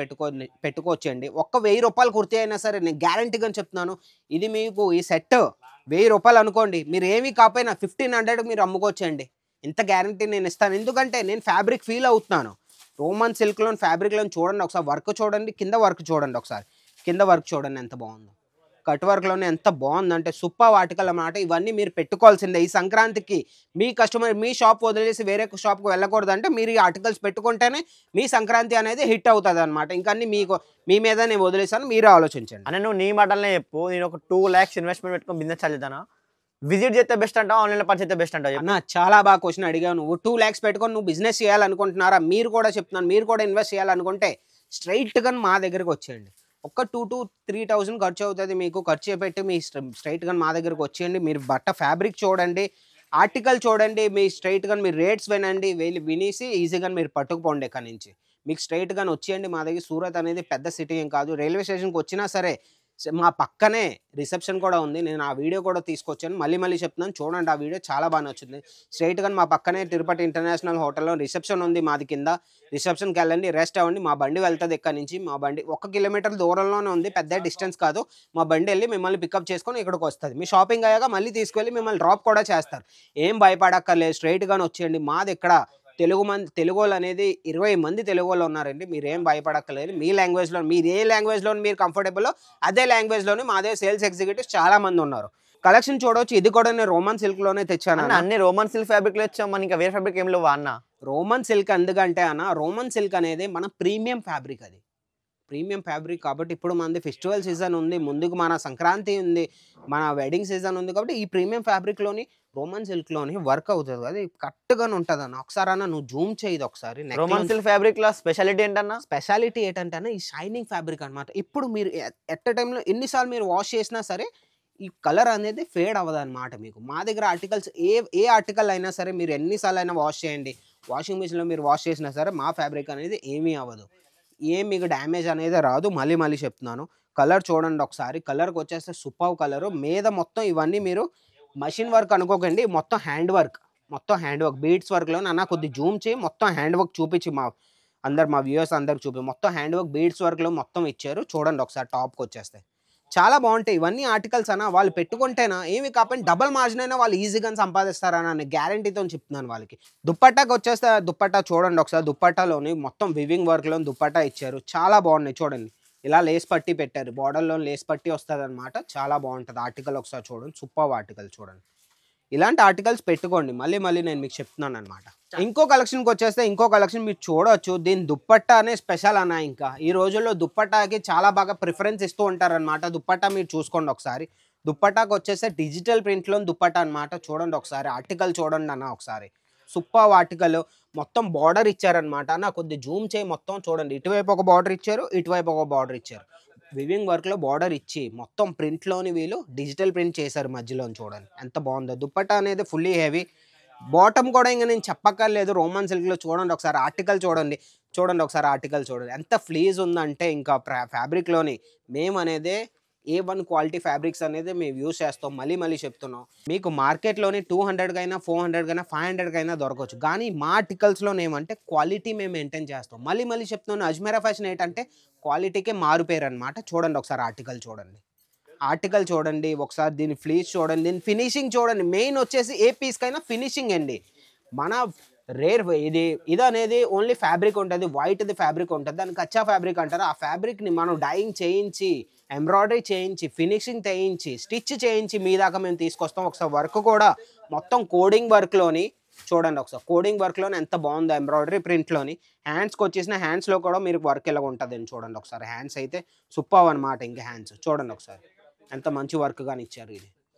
పెట్టుకోవచ్చండి. ఒక్క రూ. 1000 కుర్తీ అయినా సరే నేను గ్యారంటీ‌గా చెప్తున్నాను. ఇది మీకు ఈ సెట్ రూ. 1000 అనుకోండి. మీరు ఏమి కాపోయినా 1500కి మీరు అమ్ముకోవచ్చండి. ఇంత గ్యారంటీ నేను ఇస్తాను. ఎందుకంటే నేను ఫ్యాబ్రిక్ ఫీల్ అవుతున్నాను. రోమన్ సిల్క్‌లోని ఫ్యాబ్రిక్‌లోని చూడండి ఒకసారి వర్క్ చూడండి. కింద వర్క్ చూడండి ఒకసారి. కింద వర్క్ చూడండి ఎంత బాగుందో. కట్ వర్క్‌లోనే ఎంత బాగుందంటే సూపర్బ్ ఆర్టికల్ అన్నమాట. ఇవన్నీ మీరు పెట్టుకోవాల్సిందే. ఈ సంక్రాంతికి మీ కస్టమర్ మీ షాప్ వదిలేసి వేరే షాప్‌కి వెళ్ళకూడదంటే మీరు ఈ ఆర్టికల్స్ పెట్టుకుంటేనే మీ సంక్రాంతి అనేది హిట్ అవుతదన్నమాట. ఇంక అన్నీ మీ మీద నేను వదిలేసాను. మీరే ఆలోచించండి. అన్న నువ్వు నీ మాటలనే చెప్పు. నేను ఒక 2 lakhs ఇన్వెస్ట్‌మెంట్ పెట్టుకొని బిజినెస్ స్టార్ట్ చేద్దానా? విజిట్ చేస్తే బెస్ట్ అంటావా? ఆన్‌లైన్‌లో పర్చేస్ చేస్తే బెస్ట్ అంటావా చెప్పు? అన్న చాలా బాగా క్వెషన్ అడిగావు నువ్వు. 2 లాక్స్ పెట్టుకొని నువ్వు బిజినెస్ చేయాలనుకుంటున్నారా? మీరు కూడా చెప్తున్నాను. మీరు కూడా ఇన్వెస్ట్ చేయాలనుకుంటే స్ట్రెయిట్‌గా మా దగ్గరికి వచ్చేయండి. ఒక్క 2,000-3,000 ఖర్చు అవుతది మీకు. ఖర్చు పెట్టి మీ స్ట్రెయిట్‌గా మా దగ్గరికి వచ్చేయండి. మీరు బట్ట ఫ్యాబ్రిక్ చూడండి. ఆర్టికల్ చూడండి. మీ స్ట్రెయిట్‌గా మీరు రేట్స్ వినండి. వినేసి ఈజీగా మీరు పట్టుకుపోండి ఇక్కడి నుంచి. మీకు స్ట్రెయిట్‌గానే వచ్చేయండి మా దగ్గర. సూరత్ అనేది పెద్ద సిటీ ఏం కాదు. రైల్వే స్టేషన్‌కి వచ్చినా సరే మా పక్కనే రిసెప్షన్ కూడా ఉంది. నేను ఆ వీడియో కూడా తీసుకొచ్చాను. మళ్ళీ చెప్తున్నాను చూడండి ఆ వీడియో చాలా బాగా నచ్చుతుంది. స్ట్రెయిట్‌గా మా పక్కనే తిరుపతి ఇంటర్నేషనల్ హోటల్‌లో రిసెప్షన్ ఉంది మాది కింద. రిసెప్షన్‌కెళ్ళండి రెస్ట్ అవ్వండి. మా బండి వెళ్తది ఇక్కడి నుంచి. మా బండి 1 కిలోమీటర్ దూరంలోనే ఉంది. పెద్ద డిస్టెన్స్ కాదు. మా బండి ఎళ్లి మిమ్మల్ని పికప్ చేసుకొని ఇక్కడికొస్తది. మీ షాపింగ్ అయ్యాక మళ్ళీ తీసుకెళ్ళి మిమ్మల్ని డ్రాప్ కూడా చేస్తారు. ఏం భయపడక్కర్లేదు. స్ట్రెయిట్‌గానే వచ్చేయండి. మాదిక్కడ తెలుగోళ్ళనేది 20 మంది తెలుగోళ్ళు ఉన్నారండి. మీరేం భయపడక్కర్లేదు. మీ లాంగ్వేజ్‌లో మీరు ఏ లాంగ్వేజ్‌లో మీరు కంఫర్టబులో అదే లాంగ్వేజ్‌లోనే మా దగ్గర సేల్స్ ఎగ్జిక్యూటివ్స్ చాలా మంది ఉన్నారు. కలెక్షన్ చూడొచ్చు. ఇది కూడా నేను రోమన్ సిల్క్‌లోనే అన్న తెచ్చానన్న. అన్ని రోమన్ సిల్క్ ఫ్యాబ్రిక్‌లో వచ్చాం. మన ఇంకా వేరే ఫ్యాబ్రిక్ ఏం లేవా అన్న? రోమన్ సిల్క్ ఎందుకంటే అన్న, రోమన్ సిల్క్ అనేది మన ప్రీమియం ఫ్యాబ్రిక్ అది. ప్రీమియం ఫ్యాబ్రిక్ కాబట్టి ఇప్పుడు మనది ఫెస్టివల్ సీజన్ ఉంది. ముందుకు మన సంక్రాంతి ఉంది. మన వెడ్డింగ్ సీజన్ ఉంది కాబట్టి ఈ ప్రీమియం ఫ్యాబ్రిక్‌లోని రోమన్ సిల్క్‌లోని వర్క్ అవుతది. అది కరెక్ట్‌గానే ఉంటదన్న. ఒకసారన్న నువ్వు జూమ్ చేయి ఇదొకసారి. రోమన్ సిల్క్ ఫ్యాబ్రిక్‌లో స్పెషాలిటీ ఏంటన్న? స్పెషాలిటీ ఏంటంటే అన్న ఈ షైనింగ్ ఫ్యాబ్రిక్ అన్నమాట. ఇప్పుడు మీరు ఎట్ ఎ టైమ్‌లో ఎన్ని సార్లు మీరు వాష్ చేసినా సరే ఈ కలర్ అనేది ఫేడ్ అవ్వదన్నమాట మీకు. మా దగ్గర ఆర్టికల్స్ ఏ ఆర్టికల్ అయినా సరే మీరు ఎన్ని సార్లైనా వాష్ చేయండి. వాషింగ్ మిషన్‌లో మీరు వాష్ చేసినా సరే మా ఫ్యాబ్రిక్ అనేది ఏమీ అవ్వదు. ఏం మీకు డ్యామేజ్ అనేది రాదు. మళ్ళీ చెప్తున్నాను. కలర్ చూడండి ఒకసారి. కలర్‌కొచ్చేస్తే సూపర్బ్ కలరు. మీద మొత్తం ఇవన్నీ మీరు మెషిన్ వర్క్ అనుకోకండి. మొత్తం హ్యాండ్ వర్క్. మొత్తం హ్యాండ్ వర్క్. బీడ్స్ వర్క్‌లోనే అన్న కొద్దిగా జూమ్ చేయి. మొత్తం హ్యాండ్ వర్క్ చూపించి మా వ్యూవర్స్ అందరికి మొత్తం హ్యాండ్ వర్క్ బీడ్స్ వర్క్‌లో మొత్తం ఇచ్చారు. చూడండి ఒకసారి టాప్‌కొచ్చేస్తే. చాలా బావుంటాయి. ఇవన్నీ ఆర్టికల్స్ అన్న వాళ్ళు పెట్టుకుంటేనా ఏమి కాకపోయినా డబుల్ మార్జిన్ అయినా వాళ్ళు ఈజీగానే సంపాదిస్తారన్న నేను గ్యారంటీతోని చెప్తున్నాను వాళ్ళకి. దుప్పట్టాకొచ్చేస్తే దుప్పట్టా చూడండి ఒకసారి. దుప్పట్టాలోని మొత్తం వివింగ్ వర్క్‌లోని దుప్పట్టా ఇచ్చారు. చాలా బాగున్నాయి చూడండి. ఇలా లేస్ పట్టీ పెట్టారు. బోర్డర్‌లో లేస్ పట్టీ వస్తదనమాట. చాలా బావుంటది. ఆర్టికల్ ఒకసారి చూడండి. సూపర్బ్ ఆర్టికల్ చూడండి. ఇలాంటి ఆర్టికల్స్ పెట్టుకోండి. మళ్ళీ నేను మీకు చెప్తున్నాననమాట. ఇంకో కలెక్షన్‌కొచ్చేస్తే ఇంకో కలెక్షన్ మీరు చూడొచ్చు. దీని దుప్పట్టానే స్పెషల్ అన్న ఇంకా. ఈ రోజుల్లో దుప్పట్టాకి చాలా బాగా ప్రిఫరెన్స్ ఇస్తూ ఉంటారనమాట. దుప్పట్టా మీరు చూసుకోండి ఒకసారి. దుప్పట్టాకొచ్చేస్తే డిజిటల్ ప్రింట్‌లోని దుప్పట్టా అనమాట. చూడండి ఒకసారి. ఆర్టికల్ చూడండి అన్న ఒకసారి. Superb article. మొత్తం బార్డర్ ఇచ్చారనమాట. అన్న కొద్దిగా జూమ్ చేయి మొత్తం చూడండి. ఇటువైపు ఒక బార్డర్ ఇచ్చారు. ఇటువైపు ఒక బార్డర్ ఇచ్చారు. వివింగ్ వర్క్‌లో బార్డర్ ఇచ్చి మొత్తం ప్రింట్‌లోని వీళ్ళు డిజిటల్ ప్రింట్ చేశారు మధ్యలోని చూడండి. ఎంత బావుందో. దుప్పట్టా అనేది ఫుల్లీ హెవీ. బాటమ్ కూడా ఇంక నేను చెప్పక్కర్లేదు. రోమన్ సిల్క్‌లో చూడండి ఒకసారి. ఆర్టికల్ చూడండి. చూడండి ఒకసారి ఆర్టికల్ చూడండి. ఎంత ఫ్లీజ్ ఉందంటే ఇంకా ఫ్యాబ్రిక్‌లోని మేమనేదే A1 క్వాలిటీ ఫ్యాబ్రిక్స్ అనేది మేము యూజ్ చేస్తాం. మళ్ళీ చెప్తున్నాం. మీకు మార్కెట్‌లోని 200కైనా, 400కైనా, 500కైనా దొరకవచ్చు. కానీ మా ఆర్టికల్స్‌లోనేమంటే క్వాలిటీ మేము మెయింటైన్ చేస్తాం. మళ్ళీ చెప్తున్నాను. అజ్మీరా ఫ్యాషన్ ఏంటంటే క్వాలిటీకే మారుపేరనమాట. చూడండి ఒకసారి ఆర్టికల్ చూడండి. ఆర్టికల్ చూడండి. ఒకసారి దీని ఫ్లీస్ చూడండి. దీని ఫినిషింగ్ చూడండి. మెయిన్ వచ్చేసి ఏ పీస్‌కైనా ఫినిషింగ్ అండి. మన ఇదనేది ఓన్లీ ఫ్యాబ్రిక్ ఉంటది. వైట్‌ది ఫ్యాబ్రిక్ ఉంటది. దాన్ని కచ్చా ఫ్యాబ్రిక్ అంటారు. ఆ ఫ్యాబ్రిక్‌ని మనం డైయింగ్ చేయించి, ఎంబ్రాయిడరీ చేయించి, ఫినిషింగ్ చేయించి, స్టిచ్ చేయించి మీ దాకా మేము తీసుకొస్తాం. ఒకసారి వర్క్ కూడా మొత్తం కోడింగ్ వర్క్‌లోని చూడండి ఒకసారి. కోడింగ్ వర్క్‌లోని ఎంత బావుందో ఎంబ్రాయిడరీ ప్రింట్‌లోని. హ్యాండ్స్‌కొచ్చేసిన హ్యాండ్స్‌లో కూడా మీరు వర్క్ ఇలాగ ఉంటదండి చూడండి ఒకసారి. హ్యాండ్స్ అయితే సూపర్బ్ అనమాట ఇంక హ్యాండ్స్. చూడండి ఒకసారి. ఎంత మంచి వర్క్ గాని ఇచ్చారు ఇది.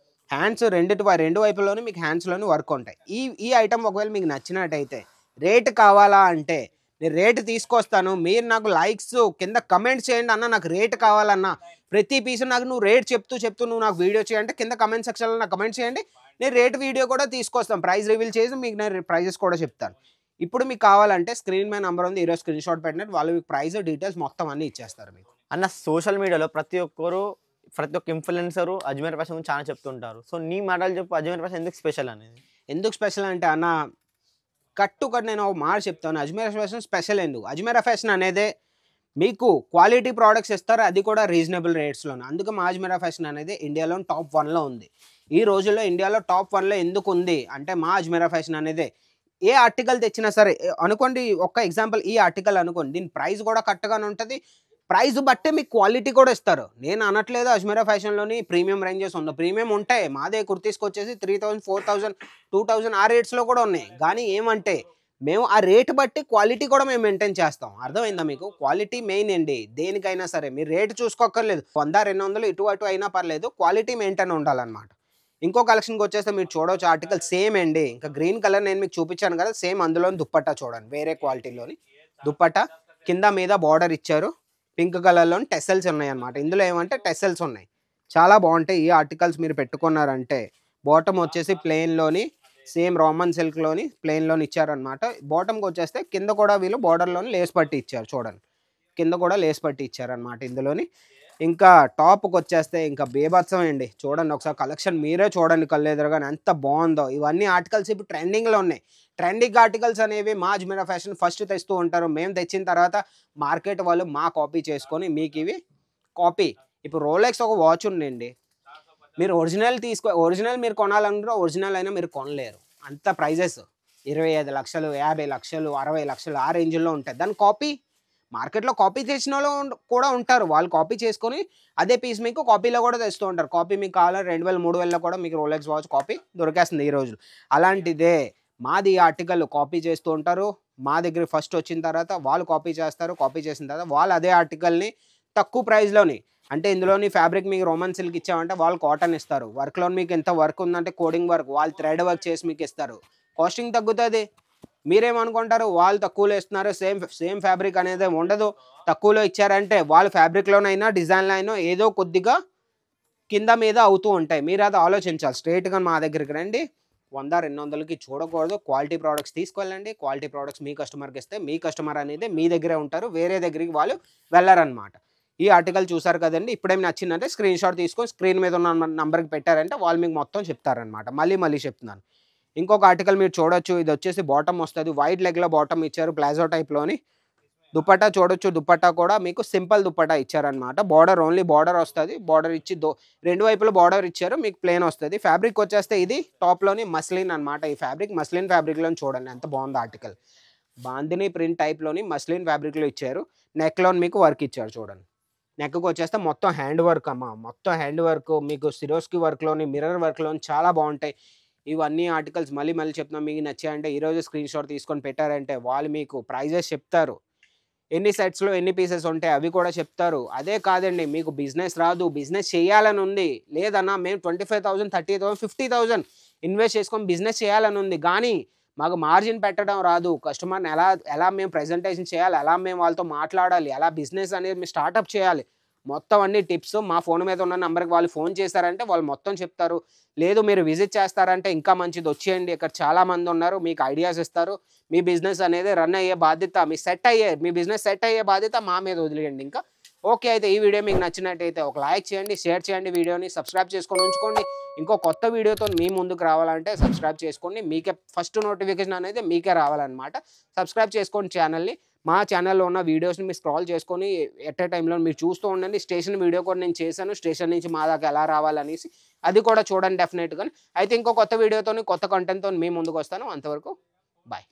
హ్యాండ్స్ రెండు వైపులోని మీకు హ్యాండ్స్‌లోని వర్క్ ఉంటాయి. ఈ ఐటెమ్ ఒకవేళ మీకు నచ్చినట్టయితే రేట్ కావాలా అంటే నేను రేట్ తీసుకొస్తాను. మీరు నాకు లైక్స్ కింద కమెంట్స్ చేయండి అన్న నాకు రేట్ కావాలన్నా. ప్రతి పీస్ నాకు నువ్వు రేట్ చెప్తూ నువ్వు నాకు వీడియో చేయంటే కింద కమెంట్ సెక్షన్‌లో నాకు కమెంట్ చేయండి. నేను రేట్ వీడియో కూడా తీసుకొస్తాను. ప్రైస్ రివీల్ చేసి మీకు నేను ప్రైజెస్ కూడా చెప్తాను. ఇప్పుడు మీకు కావాలంటే స్క్రీన్ మీద నంబర్ ఉంది. ఈరోజు స్క్రీన్ షాట్ పెట్టినట్టు వాళ్ళు మీకు ప్రైస్ డీటెయిల్స్ మొత్తం అన్నీ ఇచ్చేస్తారు మీకు. అన్న సోషల్ మీడియాలో ప్రతి ఒక్క ఇన్‌ఫ్లుయెన్సరు అజ్మీర్ ఫ్యాషన్ గురించి చాలా చెప్తుంటారు. సో నీ మాటలు చెప్పు అజ్మీర్ ఫ్యాషన్ ఎందుకు స్పెషల్ అనేది? ఎందుకు స్పెషల్ అంటే అన్న కట్టు నేను ఒక మాట చెప్తాను, అజ్మీరా ఫ్యాషన్ స్పెషల్ ఎందుకు, అజ్మీరా ఫ్యాషన్ అనేదే మీకు క్వాలిటీ ప్రోడక్ట్స్ ఇస్తారు, అది కూడా రీజనబుల్ రేట్స్లోనే. అందుకే మా అజ్మీరా ఫ్యాషన్ అనేది ఇండియాలో టాప్ 1లో ఉంది. ఈ రోజుల్లో ఇండియాలో టాప్ 1లో ఎందుకు ఉంది అంటే మా అజ్మీరా ఫ్యాషన్ అనేదే. ఏ ఆర్టికల్ తెచ్చినా సరే అనుకోండి, ఒక్క ఎగ్జాంపుల్ ఈ ఆర్టికల్ అనుకోండి, దీని ప్రైస్ కూడా కరెక్ట్గానే ఉంటుంది, ప్రైస్ బట్టే మీకు క్వాలిటీ కూడా ఇస్తారు. నేను అనట్లేదు అజ్మీరా ఫ్యాషన్లోని ప్రీమియం రేంజెస్ ఉంది, ప్రీమియం ఉంటాయి. మాదే కుర్తీస్కి వచ్చేసి 3000, 4000, 2000 ఆ రేట్స్లో కూడా ఉన్నాయి. కానీ ఏమంటే మేము ఆ రేట్ బట్టి క్వాలిటీ కూడా మేము మెయింటైన్ చేస్తాం. అర్థమైందా మీకు? క్వాలిటీ మెయిన్ అండి దేనికైనా సరే. మీరు రేటు చూసుకోక్కర్లేదు, 100, 200 ఇటు అటు అయినా పర్లేదు, క్వాలిటీ మెయింటైన్ ఉండాలన్నమాట. ఇంకో కలెక్షన్కి వచ్చేస్తే మీరు చూడవచ్చు ఆర్టికల్ సేమ్ అండి. ఇంకా గ్రీన్ కలర్ నేను మీకు చూపించాను కదా, సేమ్ అందులోని దుప్పట్టా చూడండి, వేరే క్వాలిటీలోని దుప్పట్టా. కింద మీద బార్డర్ ఇచ్చారు, పింక్ కలర్లోని టెసల్స్ ఉన్నాయి అన్నమాట. ఇందులో ఏమంటే టెసల్స్ ఉన్నాయి, చాలా బాగుంటాయి ఈ ఆర్టికల్స్. మీరు పెట్టుకున్నారంటే బాటమ్ వచ్చేసి ప్లెయిన్లోని సేమ్ రామన్ సిల్క్లోని ప్లెయిన్లోని ఇచ్చారనమాట. బాటమ్కి వచ్చేస్తే కింద కూడా వీళ్ళు బార్డర్లోని లేస్ పట్టి ఇచ్చారు చూడండి, కింద కూడా లేస్ పట్టి ఇచ్చారనమాట ఇందులోని. ఇంకా టాప్కి వచ్చేస్తే ఇంకా బేభత్సం అండి. చూడండి ఒకసారి కలెక్షన్ మీరే చూడండి కళ్ళెదురుగానే ఎంత బాగుందో. ఇవన్నీ ఆర్టికల్స్ ఇప్పుడు ట్రెండింగ్లో ఉన్నాయి. ట్రెండింగ్ ఆర్టికల్స్ అనేవి మా అజ్మీరా ఫ్యాషన్ ఫస్ట్ తెస్తూ ఉంటారు. మేము తెచ్చిన తర్వాత మార్కెట్ వాళ్ళు మా కాపీ చేసుకొని మీకు ఇవి కాపీ. ఇప్పుడు రోలెక్స్ ఒక వాచ్ ఉందండి, మీరు ఒరిజినల్ మీరు కొనాలనుకుంటే ఒరిజినల్ అయినా మీరు కొనలేరు. అంత ప్రైజెస్ 25 లక్షలు, 50 లక్షలు, 60 లక్షలు ఆ రేంజ్లో ఉంటాయి. దాని కాపీ మార్కెట్లో కాపీ చేసిన వాళ్ళు కూడా ఉంటారు, వాళ్ళు కాపీ చేసుకొని అదే పీస్ మీకు కాపీలో కూడా తెస్తూ ఉంటారు. కాపీ మీకు కావాలంటే 2000, 3000లో కూడా మీకు రోలెక్స్ వాచ్ కాపీ దొరికేస్తుంది ఈ రోజులు. అలాంటిదే మాది ఆర్టికల్ కాపీ చేస్తూ ఉంటారు. మా దగ్గర ఫస్ట్ వచ్చిన తర్వాత వాళ్ళు కాపీ చేస్తారు, కాపీ చేసిన తర్వాత వాళ్ళు అదే ఆర్టికల్ని తక్కువ ప్రైస్లోని, అంటే ఇందులోని ఫ్యాబ్రిక్ మీకు రోమన్ సిల్క్ ఇచ్చామంటే వాళ్ళు కాటన్ ఇస్తారు. వర్క్లో మీకు ఎంత వర్క్ ఉందంటే కోడింగ్ వర్క్, వాళ్ళు థ్రెడ్ వర్క్ చేసి మీకు ఇస్తారు. కాస్టింగ్ తగ్గుతుంది. మీరేమనుకుంటారు వాళ్ళు తక్కువలో ఇస్తున్నారు, సేమ్ ఫ్యాబ్రిక్ అనేది ఉండదు. తక్కువలో ఇచ్చారంటే వాళ్ళు ఫ్యాబ్రిక్లోనైనా డిజైన్లో అయినా ఏదో కొద్దిగా కింద మీద అవుతూ ఉంటాయి. మీరు అది ఆలోచించాలి. స్ట్రైట్గా మా దగ్గరికి రండి, 100, 200కి చూడకూడదు. క్వాలిటీ ప్రోడక్ట్స్ తీసుకెళ్ళండి. క్వాలిటీ ప్రోడక్ట్స్ మీ కస్టమర్కి ఇస్తే మీ కస్టమర్ అనేది మీ దగ్గరే ఉంటారు, వేరే దగ్గరికి వాళ్ళు వెళ్ళరనమాట. ఈ ఆర్టికల్ చూసారు కదండి, ఇప్పుడేమి నచ్చిందంటే స్క్రీన్ షాట్ తీసుకొని స్క్రీన్ మీద ఉన్న నంబర్కి పెట్టారంటే వాళ్ళు మీకు మొత్తం చెప్తారనమాట. మళ్ళీ చెప్తున్నాను. ఇంకొక ఆర్టికల్ మీరు చూడొచ్చు, ఇది వచ్చేసి బాటమ్ వస్తుంది, వైట్ లెగ్లో బాటమ్ ఇచ్చారు ప్లాజో టైప్లోని. దుపట్టా చూడొచ్చు, దుపట్టా కూడా మీకు సింపుల్ దుపట్టా ఇచ్చారనమాట. బార్డర్ ఓన్లీ బార్డర్ వస్తుంది, బార్డర్ ఇచ్చి రెండు వైపులు బార్డర్ ఇచ్చారు, మీకు ప్లేన్ వస్తుంది. ఫ్యాబ్రిక్ వచ్చేస్తే ఇది టాప్లోని మస్లిన్ అనమాట. ఈ ఫ్యాబ్రిక్ మస్లిన్ ఫ్యాబ్రిక్లో చూడండి ఎంత బాగుంది ఆర్టికల్. బాందిని ప్రింట్ టైప్లోని మస్లిన్ ఫ్యాబ్రిక్లో ఇచ్చారు. నెక్లోని మీకు వర్క్ ఇచ్చారు చూడండి. నెక్కి వచ్చేస్తే మొత్తం హ్యాండ్ వర్క్ అమ్మ, మొత్తం హ్యాండ్ వర్క్ మీకు సిరోస్కి వర్క్లోని మిర్రర్ వర్క్లోని చాలా బాగుంటాయి. ఇవన్నీ ఆర్టికల్స్ మళ్ళీ చెప్తున్నాం. మీకు నచ్చాయంటే ఈరోజు స్క్రీన్ షాట్ తీసుకొని పెట్టారంటే వాళ్ళు మీకు ప్రైజెస్ చెప్తారు, ఎన్ని సెట్స్లో ఎన్ని పీసెస్ ఉంటాయి అవి కూడా చెప్తారు. అదే కాదండి మీకు బిజినెస్ రాదు, బిజినెస్ చేయాలని ఉంది, లేదన్నా మేము 25,000, 30,000, 50,000 ఇన్వెస్ట్ చేసుకొని బిజినెస్ చేయాలని ఉంది, కానీ మాకు మార్జిన్ పెట్టడం రాదు, కస్టమర్ని ఎలా మేము ప్రజెంటేషన్ చేయాలి, ఎలా మేము వాళ్ళతో మాట్లాడాలి, ఎలా బిజినెస్ అనేది మేము స్టార్ట్అప్ చేయాలి, మొత్తం అన్ని టిప్స్ మా ఫోన్ మీద ఉన్న నెంబర్కి వాళ్ళు ఫోన్ చేశారంటే వాళ్ళు మొత్తం చెప్తారు. లేదు మీరు విజిట్ చేస్తారంటే ఇంకా మంచిది, వచ్చేయండి, ఇక్కడ చాలామంది ఉన్నారు, మీకు ఐడియాస్ ఇస్తారు. మీ బిజినెస్ అనేది రన్ అయ్యే బాధ్యత, మీ బిజినెస్ సెట్ అయ్యే బాధ్యత మా మీద వదిలేయండి. ఇంకా ఓకే, అయితే ఈ వీడియో మీకు నచ్చినట్టయితే ఒక లైక్ చేయండి, షేర్ చేయండి, వీడియోని సబ్స్క్రైబ్ చేసుకొని ఉంచుకోండి. ఇంకో కొత్త వీడియోతో మీ ముందుకు రావాలంటే సబ్స్క్రైబ్ చేసుకోండి, మీకే ఫస్ట్ నోటిఫికేషన్ అనేది మీకే రావాలన్నమాట. సబ్స్క్రైబ్ చేసుకోండి ఛానల్ని. మా ఛానల్లో ఉన్న వీడియోస్ని మీరు స్క్రాల్ చేసుకొని ఎట్ ఏ టైంలో మీరు చూస్తూ ఉండండి. స్టేషన్ వీడియో కూడా నేను చేశాను, స్టేషన్ నుంచి మా దాకా ఎలా రావాలనేసి, అది కూడా చూడండి డెఫినెట్గా. అయితే ఇంకో కొత్త వీడియోతో కొత్త కంటెంట్తో మీ ముందుకు వస్తాను. అంతవరకు బాయ్.